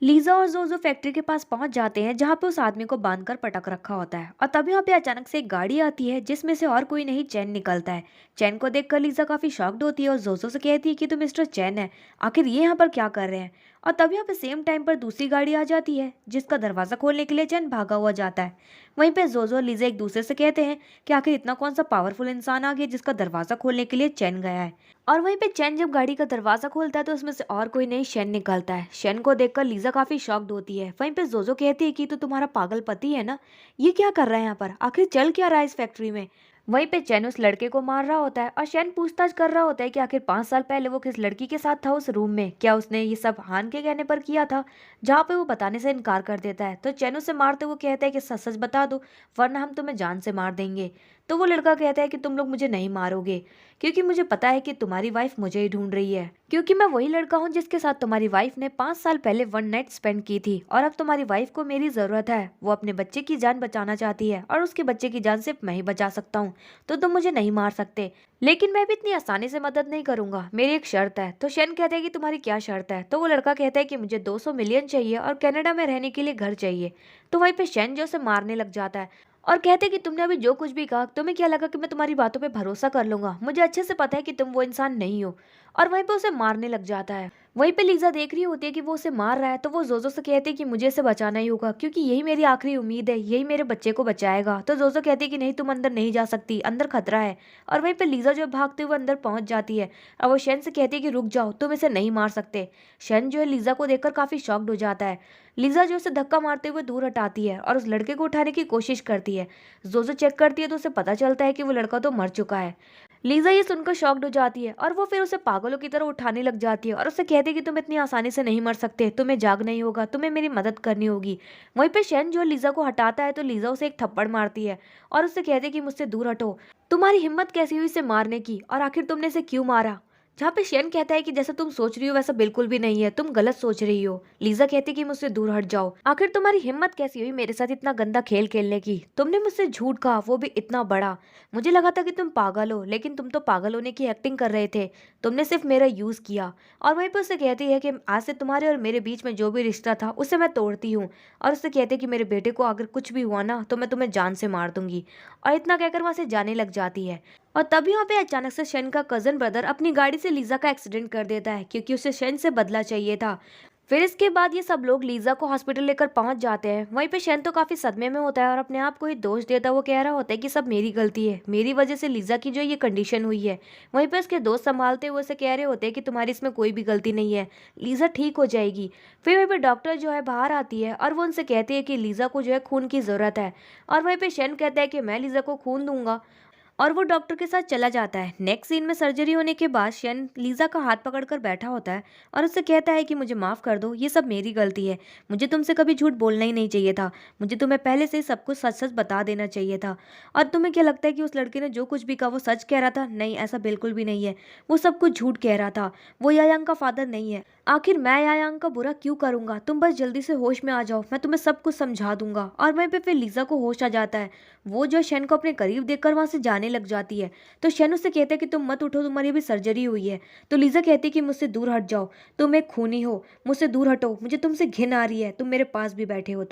Lisa और जोजो factory के पास पहुंच जाते हैं जहां पे उस आदमी को बांधकर पटक रखा होता है और तभी यहाँ पे अचानक से एक गाड़ी आती है जिसमें से और कोई नहीं चैन निकलता है। चैन को देखकर लीजा काफी शॉक्ड होती है और जोजो से कहती है कि तो मिस्टर चैन है, आखिर ये यहाँ पर क्या कर रहे हैं। और तभी यहाँ पे सेम टाइम पर दूसरी गाड़ी आ जाती है जिसका दरवाजा खोलने के लिए चैन भागा हुआ जाता है। वहीं पे जोजो और लीजा एक दूसरे से कहते हैं कि आखिर इतना कौन सा पावरफुल इंसान आ गया जिसका दरवाजा खोलने के लिए चैन गया है। और वहीं पे चैन जब गाड़ी का दरवाजा खोलता है तो उसमें से और कोई नहीं शेन निकलता है। शेन को देखकर लीजा काफी शॉक्ड होती है। वहीं पे जोजो कहती है कि तो तुम्हारा पागल पति है ना, ये क्या कर रहा है यहाँ पर, आखिर चल क्या रहा है इस फैक्ट्री में। वहीं पे चैन उस लड़के को मार रहा होता है और शेन पूछताछ कर रहा होता है कि आखिर 5 साल पहले वो किस लड़की के साथ था उस रूम में, क्या उसने ये सब हान के कहने पर किया था। जहाँ पे वो बताने से इनकार कर देता है तो चैन उसे मारते हुए कहता है कि सच सच बता दो वरना हम तुम्हें जान से मार देंगे। तो वो लड़का कहता है कि तुम लोग मुझे नहीं मारोगे क्योंकि मुझे पता है कि तुम्हारी वाइफ मुझे ही ढूंढ रही है, क्योंकि मैं वही लड़का हूँ जिसके साथ तुम्हारी वाइफ ने 5 साल पहले वन नाइट स्पेंड की थी और अब तुम्हारी वाइफ को मेरी जरूरत है। वो अपने बच्चे की जान बचाना चाहती है और उसके बच्चे की जान सिर्फ मैं ही बचा सकता हूँ, तो तुम मुझे नहीं मार सकते। लेकिन मैं भी इतनी आसानी से मदद नहीं करूंगा, मेरी एक शर्त है। तो शेन कहते हैं कि तुम्हारी क्या शर्त है। तो वो लड़का कहता है कि मुझे 200 मिलियन चाहिए और कनाडा में रहने के लिए घर चाहिए। तो वहीं पे शेन जो उसे मारने लग जाता है और कहते कि तुमने अभी जो कुछ भी कहा, तुम्हें क्या लगा कि मैं तुम्हारी बातों पे भरोसा कर लूंगा, मुझे अच्छे से पता है कि तुम वो इंसान नहीं हो। और वहीं पे उसे मारने लग जाता है। वहीं पे लीजा देख रही होती है कि वो उसे मार रहा है तो वो जोजो से कहती है कि मुझे इसे बचाना ही होगा क्योंकि यही मेरी आखिरी उम्मीद है, यही मेरे बच्चे को बचाएगा। तो जोजो कहती है कि नहीं, तुम अंदर नहीं जा सकती, अंदर खतरा है। और वहीं पे लीजा जो भागते हुए अंदर पहुंच जाती है और वो शेन से कहती है कि रुक जाओ, तुम इसे नहीं मार सकते। शेन जो है लीजा को देखकर काफी शॉक्ड हो जाता है। लीजा जो उसे धक्का मारते हुए दूर हटाती है और उस लड़के को उठाने की कोशिश करती है। जोजो चेक करती है तो उसे पता चलता है कि वो लड़का तो मर चुका है। लीजा ये सुनकर शॉक्ड हो जाती है और वो फिर उसे पागलों की तरह उठाने लग जाती है और उसे कहती है कि तुम इतनी आसानी से नहीं मर सकते, तुम्हें जागना ही होगा, तुम्हें मेरी मदद करनी होगी। वहीं पे शेन जो लीजा को हटाता है तो लीजा उसे एक थप्पड़ मारती है और उससे कहती है कि मुझसे दूर हटो, तुम्हारी हिम्मत कैसी हुई इसे मारने की और आखिर तुमने इसे क्यों मारा। जहाँ पे शेन कहता है कि जैसा तुम सोच रही हो वैसा बिल्कुल भी नहीं है, तुम गलत सोच रही हो। लीजा कहती है कि मुझसे दूर हट जाओ, आखिर तुम्हारी हिम्मत कैसी हुई मेरे साथ इतना गंदा खेल खेलने की, तुमने मुझसे झूठ कहा वो भी इतना बड़ा। मुझे लगा था कि तुम पागल हो लेकिन तुम तो पागल होने की एक्टिंग कर रहे थे, तुमने सिर्फ मेरा यूज किया। और वहीं पर उससे कहती है कि आज से तुम्हारे और मेरे बीच में जो भी रिश्ता था उसे मैं तोड़ती हूँ। और उससे कहती है कि मेरे बेटे को अगर कुछ भी हुआ ना तो मैं तुम्हें जान से मार दूंगी। और इतना कहकर वहां से जाने लग जाती है। और तभी वहाँ पे अचानक से शेन का कजन ब्रदर अपनी गाड़ी से लीजा का एक्सीडेंट कर देता है क्योंकि उसे शेन से बदला चाहिए था। फिर इसके बाद ये सब लोग लीजा को हॉस्पिटल लेकर पहुंच जाते हैं। वहीं पे शेन तो काफी सदमे में होता है और अपने आप को ही दोष देता है। वो कह रहा होता है कि सब मेरी गलती है, मेरी वजह से लीजा की जो ये कंडीशन हुई है। वहीं पे उसके दोस्त संभालते हुए उसे कह रहे होते हैं कि तुम्हारी इसमें कोई भी गलती नहीं है, लीजा ठीक हो जाएगी। फिर वहीं पे डॉक्टर जो है बाहर आती है और वो उनसे कहती है कि लीजा को जो है खून की जरूरत है। और वहीं पे शेन कहता है कि मैं लीजा को खून दूंगा और वो डॉक्टर के साथ चला जाता है। नेक्स्ट सीन में सर्जरी होने के बाद शेन लीजा का हाथ पकड़कर बैठा होता है और उससे कहता है कि मुझे माफ कर दो, ये सब मेरी गलती है, मुझे तुमसे कभी झूठ बोलना ही नहीं चाहिए था, मुझे तुम्हें पहले से ही सब कुछ सच सच बता देना चाहिए था। और तुम्हें क्या लगता है कि उस लड़के ने जो कुछ भी कहा वो सच कह रहा था? नहीं, ऐसा बिल्कुल भी नहीं है, वो सब कुछ झूठ कह रहा था, वो यायांग का फादर नहीं है। आखिर मैं यायांग का बुरा क्यों करूंगा, तुम बस जल्दी से होश में आ जाओ, मैं तुम्हें सब कुछ समझा दूंगा। और वहीं पे फिर लीजा को होश आ जाता है। वो जो शेन को अपने करीब देखकर वहां से जाने लग जाती है। तो शेन उससे कहता है कि तुम मत उठो, तुम्हारी अभी सर्जरी हुई है। तो लीजा कहती है कि मुझसे दूर हट जाओ, तुम एक खूनी हो, मुझसे दूर हटो, मुझे तुमसे घिन आ रही है, तुम मेरे पास भी बैठे हो।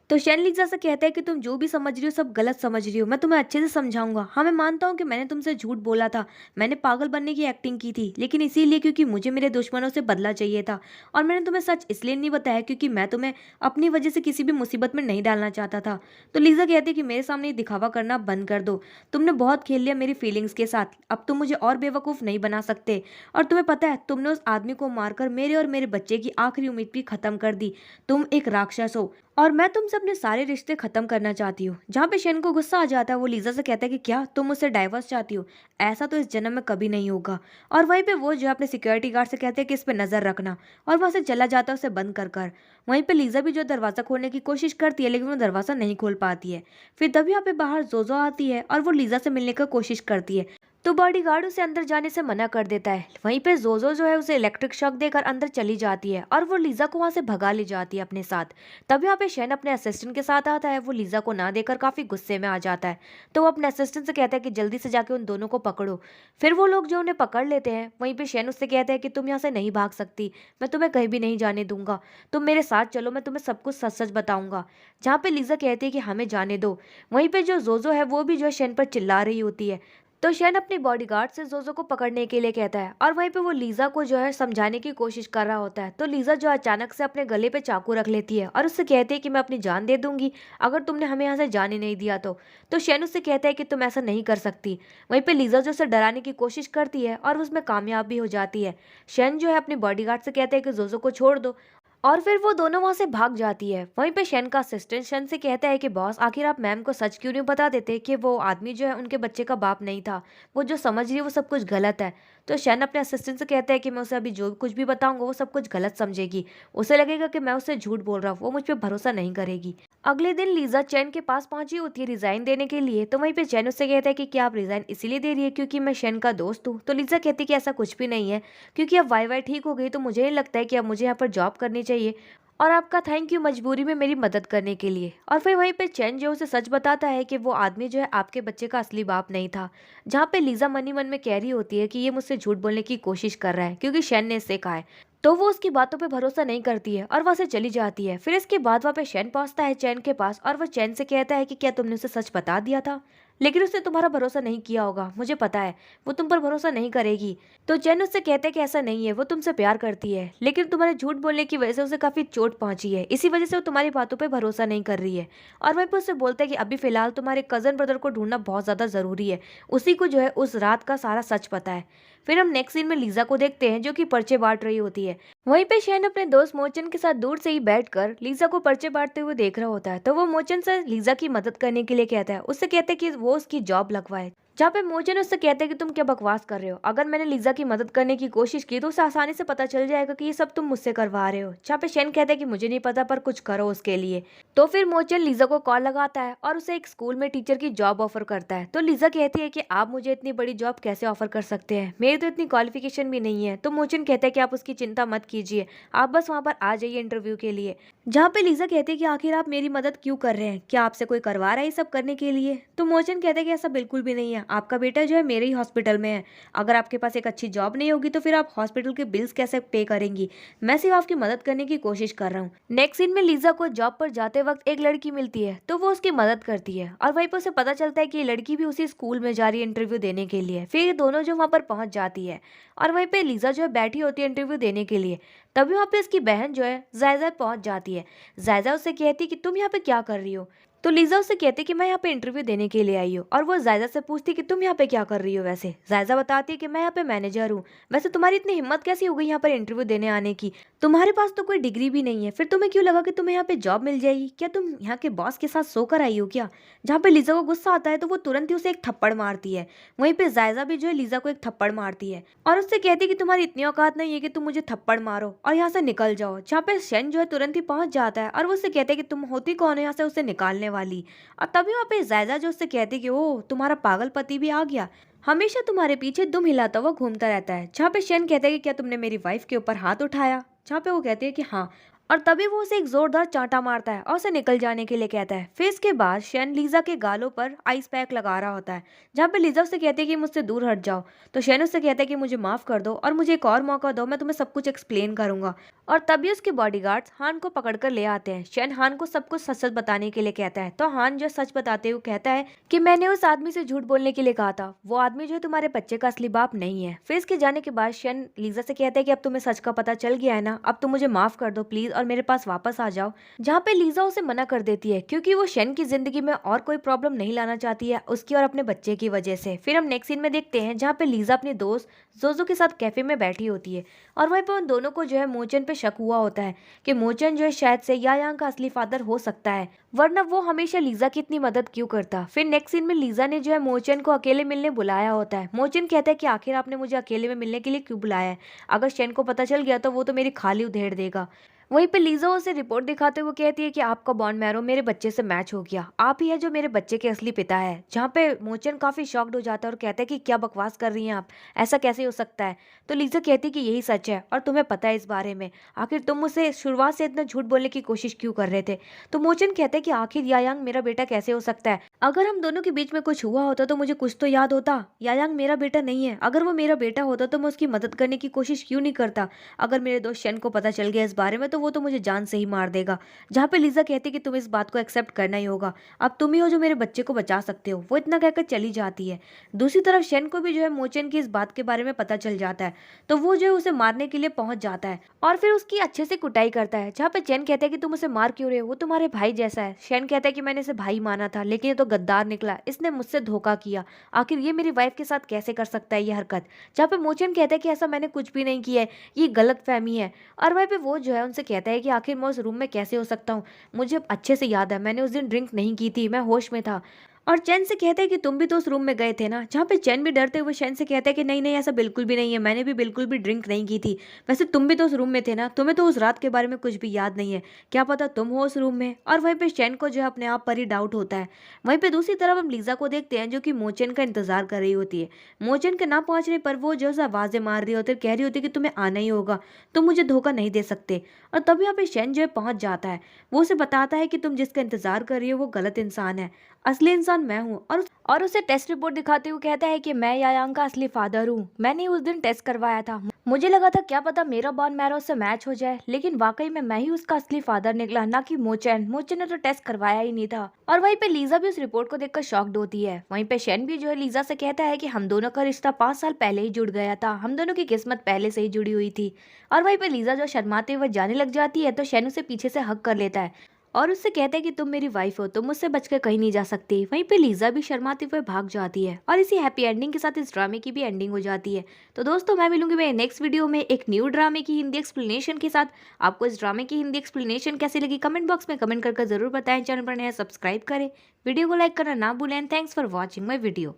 तो शेन लीजा से कहता है कि तुम जो भी समझ रही हो सब गलत समझ रही हो, मैं तुम्हें अच्छे से समझाऊंगा। हाँ, मैं मानता हूँ कि मैंने तुमसे झूठ बोला था, मैंने पागल बनने की एक्टिंग की थी, लेकिन इसीलिए क्योंकि मुझे मेरे दुश्मनों से बदला चाहिए था। और मैंने तुम्हें सच इसलिए नहीं बताया क्योंकि मैं तुम्हें अपनी वजह से किसी भी मुसीबत में नहीं डालना चाहता था। तो लीजा कहती है कि मेरे सामने ये दिखावा करना बंद कर दो, तुमने बहुत खेल लिया मेरी फीलिंग्स के साथ, अब तुम मुझे और बेवकूफ़ नहीं बना सकते। और तुम्हें पता है तुमने उस आदमी को मारकर मेरे और मेरे बच्चे की आखिरी उम्मीद भी खत्म कर दी, तुम एक राक्षस हो और मैं तुमसे अपने सारे रिश्ते खत्म करना चाहती हूँ। जहाँ पे शेन को गुस्सा आ जाता है वो लीजा से कहता है कि क्या तुम मुझसे डाइवोर्स चाहती हो, ऐसा तो इस जन्म में कभी नहीं होगा। और वहीं पे वो जो अपने सिक्योरिटी गार्ड से कहते हैं कि इस पे नजर रखना, और वहां से चला जाता है उसे बंद कर कर। वहीं पे लीजा भी जो दरवाजा खोलने की कोशिश करती है लेकिन वो दरवाजा नहीं खोल पाती है। फिर तभी यहाँ पे बाहर जोजो आती है और वो लीजा से मिलने की कोशिश करती है। तो बॉडीगार्ड उसे अंदर जाने से मना कर देता है। वहीं पे जोजो जो है उसे इलेक्ट्रिक शॉक देकर अंदर चली जाती है और वो लीजा को वहां से भगा ले जाती है अपने साथ। तब यहाँ पे शेन अपने असिस्टेंट के साथ आता है। वो लीजा को ना देकर काफी गुस्से में आ जाता है। तो वो अपने असिस्टेंट से कहता है कि जल्दी से जाके उन दोनों को पकड़ो। फिर वो लोग जो उन्हें पकड़ लेते हैं, वहीं पे शेन उससे कहता है कि तुम यहाँ से नहीं भाग सकती, मैं तुम्हें कहीं भी नहीं जाने दूंगा, तुम मेरे साथ चलो, मैं तुम्हें सब कुछ सच सच बताऊंगा। जहाँ पे लीजा कहती है कि हमें जाने दो। वहीं पे जो जोजो है वो भी जो है शेन पर चिल्ला रही होती है। तो शेन अपनी बॉडीगार्ड से जोजो को पकड़ने के लिए कहता है और वहीं पे वो लीजा को जो है समझाने की कोशिश कर रहा होता है। तो लीजा जो अचानक से अपने गले पे चाकू रख लेती है और उससे कहती है कि मैं अपनी जान दे दूंगी अगर तुमने हमें यहाँ से जाने नहीं दिया तो शेन उससे कहता है कि तुम ऐसा नहीं कर सकती। वहीं पे लीजा जो उसे डराने की कोशिश करती है और उसमें कामयाब भी हो जाती है। शेन जो है अपनी बॉडीगार्ड से कहता है कि जोजो को छोड़ दो और फिर वो दोनों वहां से भाग जाती है। वहीं पे शेन का असिस्टेंट शेन से कहता है कि बॉस, आखिर आप मैम को सच क्यों नहीं बता देते कि वो आदमी जो है उनके बच्चे का बाप नहीं था, वो जो समझ रही है वो सब कुछ गलत है। तो शेन अपने असिस्टेंट से कहता है कि मैं उसे अभी जो कुछ भी बताऊंगा वो सब कुछ गलत समझेगी, उसे लगेगा कि मैं उसे झूठ बोल रहा हूँ, वो मुझ पर भरोसा नहीं करेगी। अगले दिन लीजा चैन के पास पहुंची होती है रिजाइन देने के लिए। तो वहीं पे चैन उससे कहता है कि क्या आप रिजाइन इसीलिए दे रही है क्योंकि मैं शेन का दोस्त हूँ। तो लीजा कहती है कि ऐसा कुछ भी नहीं है, क्योंकि अब वाई वाई ठीक हो गई तो मुझे नहीं लगता है कि अब मुझे यहाँ पर जॉब करनी चाहिए, और आपका थैंक यू मजबूरी में मेरी मदद करने के लिए। और फिर वहीं पे चैन जो उसे सच बताता है कि वो आदमी जो है आपके बच्चे का असली बाप नहीं था। जहाँ पे लीजा मनी मन में कह रही होती है कि ये मुझसे झूठ बोलने की कोशिश कर रहा है क्योंकि शैन ने इससे कहा है। तो वो उसकी बातों पे भरोसा नहीं करती है और वहां से चली जाती है। फिर इसके बाद वहाँ पे शैन पहुंचता है चैन के पास और वो चैन से कहता है कि क्या तुमने उसे सच बता दिया था, लेकिन उसने तुम्हारा भरोसा नहीं किया होगा, मुझे पता है वो तुम पर भरोसा नहीं करेगी। तो चैन उससे कहते हैं कि ऐसा नहीं है, वो तुमसे प्यार करती है, लेकिन तुम्हारे झूठ बोलने की वजह से उसे काफी चोट पहुंची है, इसी वजह से वो तुम्हारी बातों पे भरोसा नहीं कर रही है। और वहीं पे उससे बोलते हैं कि अभी फिलहाल तुम्हारे कजन ब्रदर को ढूंढना बहुत ज्यादा जरूरी है, उसी को जो है उस रात का सारा सच पता है। फिर हम नेक्स्ट सीन में लीजा को देखते हैं जो कि पर्चे बांट रही होती है। वहीं पे शैन अपने दोस्त मोचन के साथ दूर से ही बैठकर लीजा को पर्चे बांटते हुए देख रहा होता है। तो वो मोचन से लीजा की मदद करने के लिए कहता है, उससे कहते हैं कि वो उसकी जॉब लगवाए। जहाँ पे मोचन उससे कहते हैं कि तुम क्या बकवास कर रहे हो, अगर मैंने लीजा की मदद करने की कोशिश की तो उसे आसानी से पता चल जाएगा कि ये सब तुम मुझसे करवा रहे हो। जहाँ पे शैन कहता है कि मुझे नहीं पता पर कुछ करो उसके लिए। तो फिर मोचन लीजा को कॉल लगाता है और उसे एक स्कूल में टीचर की जॉब ऑफर करता है। तो लीजा कहती है कि आप मुझे इतनी बड़ी जॉब कैसे ऑफर कर सकते हैं, मेरी तो इतनी क्वालिफिकेशन भी नहीं है। तो मोचन कहता है कि आप उसकी चिंता मत कीजिए, आप बस वहां पर आ जाइए इंटरव्यू के लिए। जहाँ पे लीजा कहती है कि आखिर आप मेरी मदद क्यों कर रहे हैं, क्या आपसे कोई करवा रहा है ये सब करने के लिए। तो मोचन कहते हैं कि ऐसा बिल्कुल भी नहीं है, आपका बेटा जो है मेरे ही हॉस्पिटल में है, अगर आपके पास एक अच्छी जॉब नहीं होगी तो फिर आप हॉस्पिटल के बिल्स कैसे पे करेंगी, मैं सिर्फ आपकी मदद करने की कोशिश कर रहा हूँ। नेक्स्ट सीन में लीजा को जॉब पर जाते वक्त एक लड़की मिलती है, तो वो उसकी मदद करती है और वहीं पर उसे पता चलता है कि ये लड़की भी उसी स्कूल में जा रही है इंटरव्यू देने के लिए। फिर ये दोनों जो वहां पर पहुंच जाती है और वहीं पे लीजा जो है बैठी होती है इंटरव्यू देने के लिए। तभी वहां पे इसकी बहन जो है जायजा पहुंच जाती है। जायजा उससे कहती है कि तुम यहाँ पे क्या कर रही हो। तो लीजा उससे कहती है कि मैं यहाँ पे इंटरव्यू देने के लिए आई हूँ। और वो जायजा से पूछती है कि तुम यहाँ पे क्या कर रही हो। वैसे जायजा बताती है कि मैं यहाँ पे मैनेजर हूँ। वैसे तुम्हारी इतनी हिम्मत कैसी हो गई यहाँ पर इंटरव्यू देने आने की, तुम्हारे पास तो कोई डिग्री भी नहीं है, फिर तुम्हें क्यों लगा कि तुम्हें यहाँ पे जॉब मिल जाएगी, क्या तुम यहाँ के बॉस के साथ सोकर आई हो क्या। जहाँ पे लीजा को गुस्सा आता है तो वो तुरंत ही उसे एक थप्पड़ मारती है। वहीं पे जायजा भी जो है लीजा को एक थप्पड़ मारती है और उससे कहती है कि तुम्हारी इतनी औकात नहीं है कि तुम मुझे थप्पड़ मारो और यहाँ से निकल जाओ। जहाँ पे शेन जो है तुरंत ही पहुंच जाता है और वो उससे कहते हैं कि तुम होती कौन हो यहाँ से उसे निकालने वाली। और तभी वहाँ पे जायजा जो उससे कहती है कि ओ तुम्हारा पागल पति भी आ गया, हमेशा तुम्हारे पीछे दुम हिलाता हुआ घूमता रहता है। जहाँ पे शेन कहता है कि क्या तुमने मेरी वाइफ के ऊपर हाथ उठाया। जहाँ पे वो कहती है कि हाँ। और तभी वो उसे एक जोरदार चांटा मारता है और उसे निकल जाने के लिए कहता है। फिर इसके बाद शेन लीजा के गालों पर आइस पैक लगा रहा होता है। जहाँ पे लीजा उससे कहती है कि मुझसे दूर हट जाओ। तो शेन उससे कहता है कि मुझे माफ कर दो और मुझे एक और मौका दो, मैं तुम्हें सब कुछ एक्सप्लेन करूंगा। और तभी उसके बॉडीगार्ड्स हान को पकड़कर ले आते हैं। शेन हान को सब कुछ सच सच बताने के लिए कहता है। तो हान जो सच बताते हुए कहता है कि मैंने उस आदमी से झूठ बोलने के लिए कहा था, वो आदमी जो है तुम्हारे बच्चे का असली बाप नहीं है। फिर इसके जाने के बाद शेन लीजा से कहता है कि अब तुम्हें सच का पता चल गया है ना, अब तुम मुझे माफ कर दो प्लीज और मेरे पास वापस आ जाओ। जहाँ पे लीजा उसे मना कर देती है क्योंकि वो शेन की जिंदगी में और कोई प्रॉब्लम नहीं लाना चाहती है उसकी और अपने बच्चे की वजह से। फिर हम नेक्स्ट सीन में देखते हैं जहाँ पे लीजा अपने दोस्त जोजो के साथ कैफे में बैठी होती है और वहीं पर उन दोनों को जो है मोचन पे शक हुआ होता है कि मोचन जो है शायद से यायांग का असली फादर हो सकता है, वरना वो हमेशा लीजा की इतनी मदद क्यों करता। फिर नेक्स्ट सीन में लीजा ने जो है मोचन को अकेले मिलने बुलाया होता है। मोचन कहता है कि आखिर आपने मुझे अकेले में मिलने के लिए क्यों बुलाया है, अगर शेन को पता चल गया तो वो तो मेरी खाली उधेड़ देगा। वहीं पे लीज़ा उसे रिपोर्ट दिखाते हुए कहती है कि आपका बॉन मैरो मेरे बच्चे से मैच हो गया, आप ही है जो मेरे बच्चे के असली पिता है। जहाँ पे मोचन काफी शॉक्ड हो जाता है और कहता है कि क्या बकवास कर रही हैं आप, ऐसा कैसे हो सकता है। तो लीज़ा कहती है कि यही सच है और तुम्हें पता है इस बारे में, आखिर तुम मुझसे शुरुआत से इतना झूठ बोलने की कोशिश क्यों कर रहे थे। तो मोचन कहते हैं कि आखिर यायांग मेरा बेटा कैसे हो सकता है, अगर हम दोनों के बीच में कुछ हुआ होता तो मुझे कुछ तो याद होता। यायांग मेरा बेटा नहीं है, अगर वो मेरा बेटा होता तो मैं उसकी मदद करने की कोशिश क्यों नहीं करता। अगर मेरे दोस्त शेन को पता चल गया इस बारे में तो वो तो मुझे जान से ही मार देगा। जहाँ पे लीजा कहती है कि तुम इस बात को एक्सेप्ट करना ही होगा, अब तुम ही हो जो मेरे बच्चे को बचा सकते हो। वो इतना कहकर चली जाती है। दूसरी तरफ शेन को भी जो है मोचन की इस बात के बारे में पता चल जाता है, तो वो जो है उसे मारने के लिए पहुंच जाता है और फिर उसकी अच्छे से कुटाई करता है। जहाँ पे चैन कहता है कि तुम उसे मार क्यों रहे हो, वो तुम्हारे भाई जैसा है। शेन कहता है कि मैंने इसे भाई माना था लेकिन ये तो गद्दार निकला, इसने मुझसे धोखा किया, आखिर ये मेरी वाइफ के साथ कैसे कर सकता है ये हरकत। जहाँ पे मोचन कहता है कि ऐसा मैंने कुछ भी नहीं किया है, ये गलत फहमी है। और वहीं पे वो जो है उनसे कहता है कि आखिर मैं उस रूम में कैसे हो सकता हूँ, मुझे अच्छे से याद है मैंने उस दिन ड्रिंक नहीं की थी, मैं होश में था। और चैन से कहता है कि तुम भी तो उस रूम में गए थे ना। जहाँ पे चैन भी डरते हुए शैन से कहता है कि नहीं नहीं ऐसा बिल्कुल भी नहीं है, मैंने भी बिल्कुल भी ड्रिंक नहीं की थी। वैसे तुम भी तो उस रूम में थे ना, तुम्हें तो उस रात के बारे में कुछ भी याद नहीं है, क्या पता तुम हो उस रूम में। और वहीं पे शैन को जो है अपने आप पर ही डाउट होता है। वहीं पे दूसरी तरफ हम लीजा को देखते हैं जो कि मोचन का इंतजार कर रही होती है। मोचन के ना पहुंचने पर वो जो है आवाजें मार रही होती है, कह रही होती है कि तुम्हें आना ही होगा, तुम मुझे धोखा नहीं दे सकते। और तब यहाँ पे शैन जो है पहुंच जाता है। वो उसे बताता है कि तुम जिसका इंतजार कर रही हो वो गलत इंसान है, असली इंसान मैं हूँ। और उसे टेस्ट रिपोर्ट दिखाते हुए कहता है कि मैं यायांग का असली फादर हूँ, मैंने उस दिन टेस्ट करवाया था, मुझे लगा था क्या पता मेरा बॉन मैरो से मैच हो जाए, लेकिन वाकई में मैं ही उसका असली फादर निकला, ना कि मोचन। मोचन ने तो टेस्ट करवाया ही नहीं था। और वहीं पे लीजा भी उस रिपोर्ट को देखकर शॉक्ड होती है। वहीं पे शेन भी जो है लीजा से कहता है कि हम दोनों का रिश्ता 5 साल पहले ही जुड़ गया था, हम दोनों की किस्मत पहले से ही जुड़ी हुई थी। और वहीं पे लीजा जो शर्माते हुए जाने लग जाती है तो शेन उसे पीछे से हक कर लेता है और उससे कहता है कि तुम मेरी वाइफ हो, तुम मुझसे बचकर कहीं नहीं जा सकती। वहीं पे लीजा भी शर्माते हुए भाग जाती है और इसी हैप्पी एंडिंग के साथ इस ड्रामे की भी एंडिंग हो जाती है। तो दोस्तों मैं मिलूंगी मेरे नेक्स्ट वीडियो में एक न्यू ड्रामे की हिंदी एक्सप्लेनेशन के साथ। आपको इस ड्रामे की हिंदी एक्सप्लेनेशन कैसी लगी कमेंट बॉक्स में कमेंट करके जरूर बताएं। चैनल पर नया सब्सक्राइब करें, वीडियो को लाइक करना ना भूलें। Thanks for watching my video.